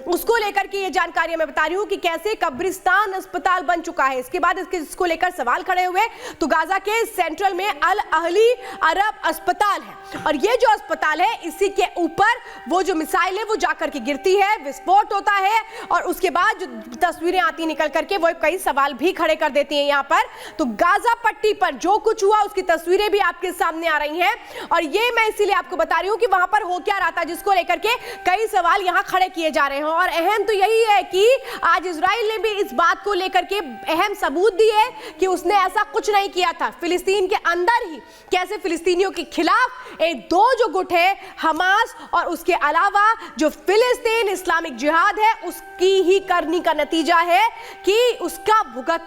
उसको लेकर के ये जानकारी मैं बता रही हूं कि कैसे कब्रिस्तान अस्पताल बन चुका है। इसके बाद इसको लेकर सवाल खड़े हुए तो गाजा के सेंट्रल में अल अहली अरब अस्पताल है और ये जो अस्पताल है इसी के ऊपर वो जो मिसाइल है वो जाकर के गिरती है, विस्फोट होता है और उसके बाद जो तस्वीरें आती निकल करके वो कई सवाल भी खड़े कर देती हैं। यहाँ पर तो गाजा पट्टी पर जो कुछ हुआ उसकी तस्वीरें भी आपके सामने आ रही हैं और ये मैं इसीलिए आपको बता रही हूं कि वहां पर हो क्या रहा था जिसको लेकर के कई सवाल यहां खड़े किए जा रहे हैं। और अहम तो यही है कि आज इजराइल ने भी इस बात को लेकर के अहम सबूत दिए कि उसने ऐसा कुछ नहीं किया था। फिलिस्तीन के अंदर ही कैसे फिलिस्तीनियों के खिलाफ एक दो जो गुट है हमास और उसके अलावा जो फिलिस्तीन इस्लामिक जिहाद है उसकी ही करनी का नतीजा है कि उसका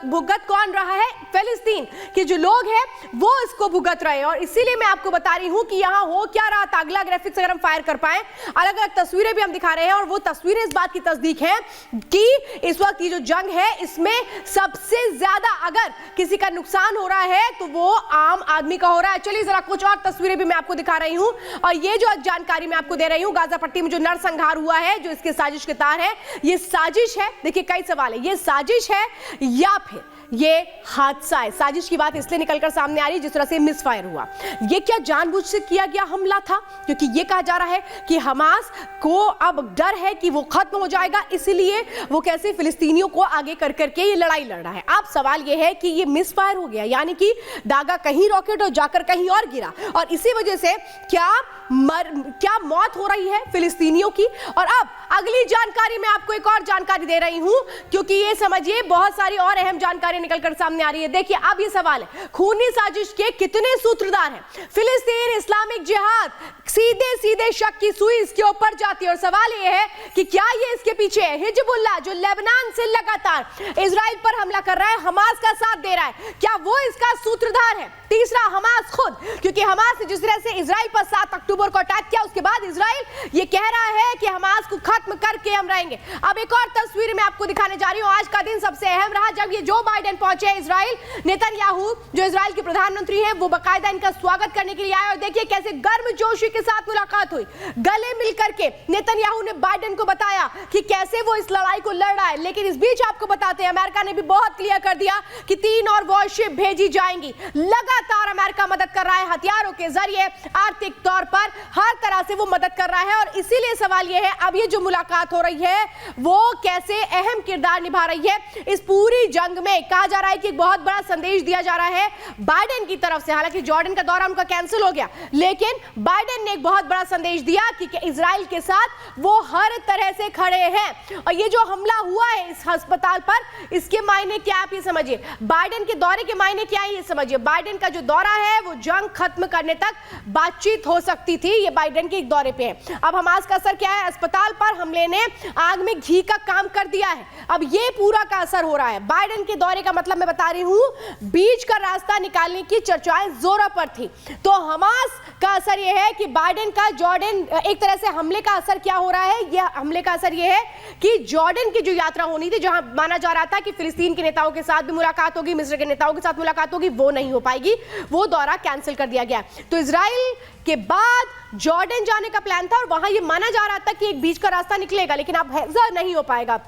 भुगत कौन रहा है, फिलिस्तीन के जो लोग हैं वो इसको भुगत रहे हैं। और इसीलिए मैं आपको बता रही हूं कि यहां हो क्या रहा था। अगला ग्राफिक्स अगर हम फायर कर पाए, अलग अलग तस्वीरें भी हम दिखा रहे हैं और वो तस्वीरें इस बात की तस्दीक है कि इस वक्त ये जो जंग है इसमें सबसे ज्यादा अगर किसी का नुकसान हो रहा है तो वो आम आदमी का हो रहा है। चलिए जरा कुछ और तस्वीरें भी मैं आपको दिखा रही हूं और ये जो जानकारी मैं आपको दे रही हूं, गाजा पट्टी में जो नरसंहार हुआ है, जो इसके साजिश के तार है, ये साजिश है। देखिए कई सवाल है, ये साजिश है या फिर ये हादसा है। साजिश की बात इसलिए निकलकर सामने आ रही है जिस तरह से मिसफायर हुआ, ये क्या जानबूझ से किया गया हमला था, क्योंकि ये कहा जा रहा है कि हमास को अब डर है कि वो खत्म हो जाएगा, इसलिए वो कैसे फिलिस्तीनियों को आगे कर करके ये लड़ाई लड़ रहा है। अब सवाल ये है कि ये मिसफायर हो गया, यानी कि दागा कहीं रॉकेट और जाकर कहीं और गिरा और इसी वजह से क्या मौत हो रही है फिलिस्तीनियों की। और अब अगली जानकारी मैं आपको एक और जानकारी दे रही हूं क्योंकि ये समझिए बहुत सारी और अहम जानकारी निकलकर सामने आ रही है। देखिए अब ये सवाल है, खूनी साजिश के कितने सूत्रधार हैं? फिलिस्तीन इस्लामिक जिहाद सीधे सीधे शक की सुई इसके ऊपर जाती है और सवाल ये है कि क्या ये इसके पीछे है हिजबुल्लाह जो लेबनान से लगातार इजराइल पर हमला कर रहा है, हमास का साथ दे रहा है, क्या वो इसका सूत्रधार है? तीसरा हमास खुद, क्योंकि हमास ने जिस तरह से इजराइल पर 7 अक्टूबर को अटैक किया उसके बाद इजराइल ये कह रहा है कि हमास को खत्म करके हम रहेंगे। अब एक और तस्वीर मैं आपको दिखाने जा रही हूं। आज का दिन सबसे अहम रहा जब ये जो बाइडेन पहुंचे इजराइल, नेतन्याहू जो इजराइल के प्रधानमंत्री हैं वो बाकायदा इनका स्वागत करने के लिए आए और देखिए कैसे गर्मजोशी के साथ मुलाकात हुई। गले मिलकर के नेतन्याहू ने बाइडेन को बताया कि कैसे वो इस लड़ाई को लड़ रहा है। लेकिन इस बीच आपको बताते हैं अमेरिका ने भी बहुत क्लियर कर दिया कि 3 और वॉरशिप भेजी जाएंगी। लगातार अमेरिका मदद कर रहा है हथियारों के जरिए, आर्थिक तौर पर हर तरह से वो मदद कर रहा है और इसीलिए सवाल ये है अब ये जो मुलाकात हो रही है वो कैसे अहम किरदार निभा रही है इस पूरी जंग में। कहा जा रहा है कि एक बहुत बड़ा संदेश दिया जा रहा है बाइडेन की तरफ से। हालांकि जॉर्डन का दौरा उनका कैंसिल हो गया लेकिन बाइडेन ने एक बहुत बड़ा संदेश दिया कि इजराइल के साथ वो हर तरह से खड़े हैं। और ये जो हमला हुआ है इस अस्पताल पर, इसके मायने क्या आप ये समझिए, बाइडेन के दौरे के मायने क्या है ये समझिए। बाइडेन का जो दौरा है वो जंग खत्म करने तक बातचीत हो सकती थी, ये बाइडेन के एक दौरे पे है। अब हमास का असर क्या है? अस्पताल पर हमले ने आग में घी का काम कर दिया है। अब ये पूरा का असर हो रहा है। बाइडेन के दौरे का मतलब मैं बता रही हूं बीच का रास्ता निकालने की चर्चाएं जोरों पर थी। तो हमास का असर यह है कि बाइडेन का जॉर्डन एक तरह से हमले का असर क्या हो रहा है, यह हमले का असर यह है कि जॉर्डन की जो यात्रा होनी थी जहां माना जा रहा था कि फिलिस्तीन के नेताओं के साथ भी मुलाकात होगी, मिस्र के नेताओं के साथ मुलाकात होगी, वो नहीं हो पाएगी, वो दौरा कैंसिल कर दिया गया। तो इजराइल के बाद जॉर्डन जाने का प्लान था और वहां ये माना जा रहा था कि एक बीच का रास्ता निकलेगा, लेकिन अब ऐसा नहीं हो पाएगा।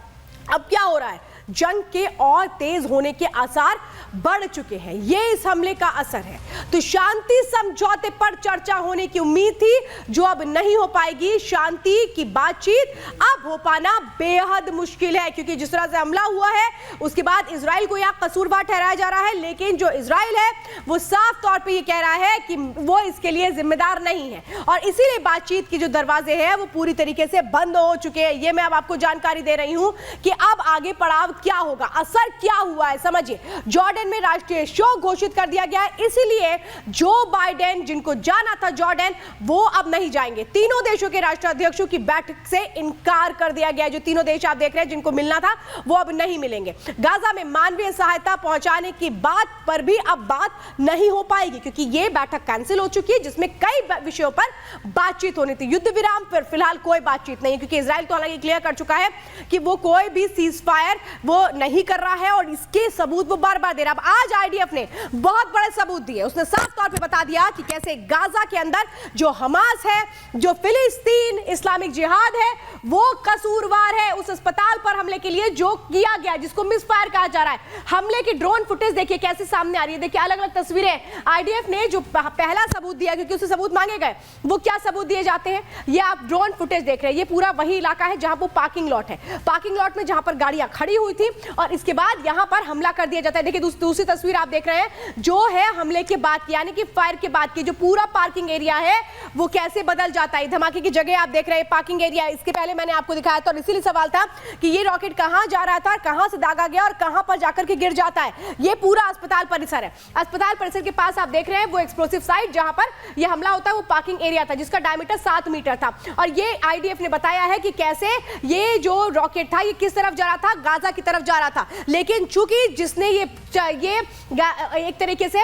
अब क्या हो रहा है? जंग के और तेज होने के आसार बढ़ चुके हैं, ये इस हमले का असर है। तो शांति समझौते पर चर्चा होने की उम्मीद थी जो अब नहीं हो पाएगी। शांति की बातचीत अब हो पाना बेहद मुश्किल है क्योंकि जिस तरह से हमला हुआ है उसके बाद इजराइल को यह कसूरवार ठहराया जा रहा है, लेकिन जो इजराइल है वो साफ तौर पे ये कह रहा है कि वो इसके लिए जिम्मेदार नहीं है और इसीलिए बातचीत के जो दरवाजे हैं वो पूरी तरीके से बंद हो चुके हैं। ये मैं अब आपको जानकारी दे रही हूं कि अब आगे पड़ाव क्या होगा, असर क्या हुआ है समझिए। जॉर्डन में राष्ट्रीय शोक घोषित कर दिया गया है, इसलिए जो बाइडेन जिनको जाना था जॉर्डन वो अब नहीं जाएंगे। तीनों देशों के राष्ट्राध्यक्षों की बैठक से इनकार कर दिया गया। जो तीनों देश आप देख रहे हैं जिनको मिलना था वो अब नहीं मिलेंगे। गाजा में मानवीय सहायता पहुंचाने की बात पर भी अब बात नहीं हो पाएगी क्योंकि ये बैठक कैंसिल हो चुकी है जिसमें कई विषयों पर बातचीत होनी थी। युद्ध विराम पर फिलहाल कोई बातचीत नहीं है क्योंकि इजराइल तो हालांकि क्लियर कर चुका है कि वो कोई भी सीज फायर वो नहीं कर रहा है और इसके सबूत वो बार बार दे रहा है। अब आज आईडीएफ ने बहुत बड़े सबूत दिए। उसने साफ तौर पे बता दिया कि कैसे गाजा के अंदर जो हमास है, जो फिलिस्तीन इस्लामिक जिहाद है, वो कसूरवार है उस अस्पताल पर हमले के लिए जो किया गया, जिसको मिसफायर कहा जा रहा है। हमले की ड्रोन फुटेज देखिए कैसे सामने आ रही है। देखिए अलग अलग तस्वीरें। आईडीएफ ने जो पहला सबूत दिया, क्योंकि उससे सबूत मांगे गए, वो क्या सबूत दिए जाते हैं, ये आप ड्रोन फुटेज देख रहे हैं। ये पूरा वही इलाका है जहां वो पार्किंग लॉट है, पार्किंग लॉट में जहां पर गाड़ियां खड़ी हुई थी और इसके बाद यहां पर हमला कर दिया जाता है। देखिए दूसरी तस्वीर आप देख रहे हैं, जो है हमले के बाद की, यानी कि फायर के बाद की जो पूरा पार्किंग एरिया है वो कैसे बदल जाता है। धमाके की जगह आप देख रहे हैं पार्किंग एरिया। इसके पहले मैंने आपको दिखाया था और इसीलिए सवाल था कि ये रॉकेट कहां जा रहा था, कहां से दागा गया और कहां पर जाकर के गिर जाता है। ये पूरा अस्पताल परिसर है। अस्पताल परिसर के पास आप देख रहे हैं वो एक्सप्लोसिव साइट जहां पर यह हमला होता है, वो पार्किंग एरिया था जिसका डायमीटर 7 मीटर था। और ये आईडीएफ ने बताया है कि कैसे ये जो रॉकेट था ये किस तरफ जा रहा था, गाजा की तरफ जा रहा था। लेकिन चूंकि जिसने ये एक तरीके से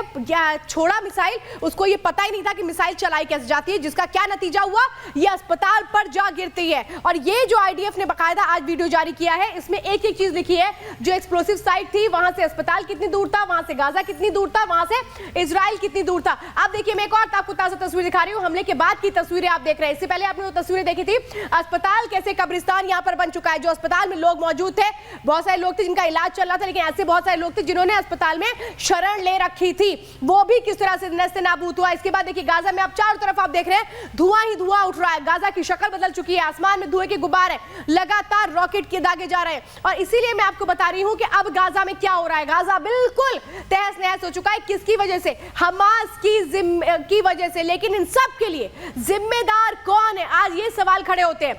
छोड़ा मिसाइल, उसको ये पता ही नहीं था कि मिसाइल चलाई कैसे जाती है, जिसका क्या नतीजा हुआ, ये अस्पताल पर जा गिरती है। और ये जो आईडीएफ ने बकायदा आज वीडियो जारी किया है, इसमें एक एक चीज लिखी है। जो एक्सप्लोसिव साइट थी, वहां से अस्पताल कितनी दूर था, वहां से गाजा कितनी दूर था, वहां से इजराइल कितनी दूर था। आप देखिए, मैं एक और आपको ताजा तस्वीर दिखा रही हूं। हमले के बाद की तस्वीरें आप देख रहे हैं। इससे पहले आपने वो तस्वीरें देखी थी, अस्पताल कैसे कब्रिस्तान यहां पर बन चुका है। जो अस्पताल में लोग मौजूद थे, बहुत सारे लोग थे जिनका इलाज चल रहा था, लेकिन ऐसे बहुत सारे लोग थे जिन्होंने अस्पताल में शरण ले रखी थी, वो भी किस तरह से नष्ट नाबूद हुआ। इसके बाद देखिए गाजा में आप चारों तरफ आप देख रहे हैं धुआं ही धुआं उठ रहा है। गाजा की शक्ल बदल चुकी है, आसमान में धुएं के गुब्बारे, लगातार रॉकेट के दागे जा रहे हैं। और इसीलिए मैं आपको बता रही हूं कि अब गाजा में क्या हो रहा है। गाजा बिल्कुल तहस नहस हो चुका है। किसकी वजह से? हमास की वजह से। लेकिन इन सब के लिए जिम्मेदार कौन है, आज ये सवाल खड़े होते हैं।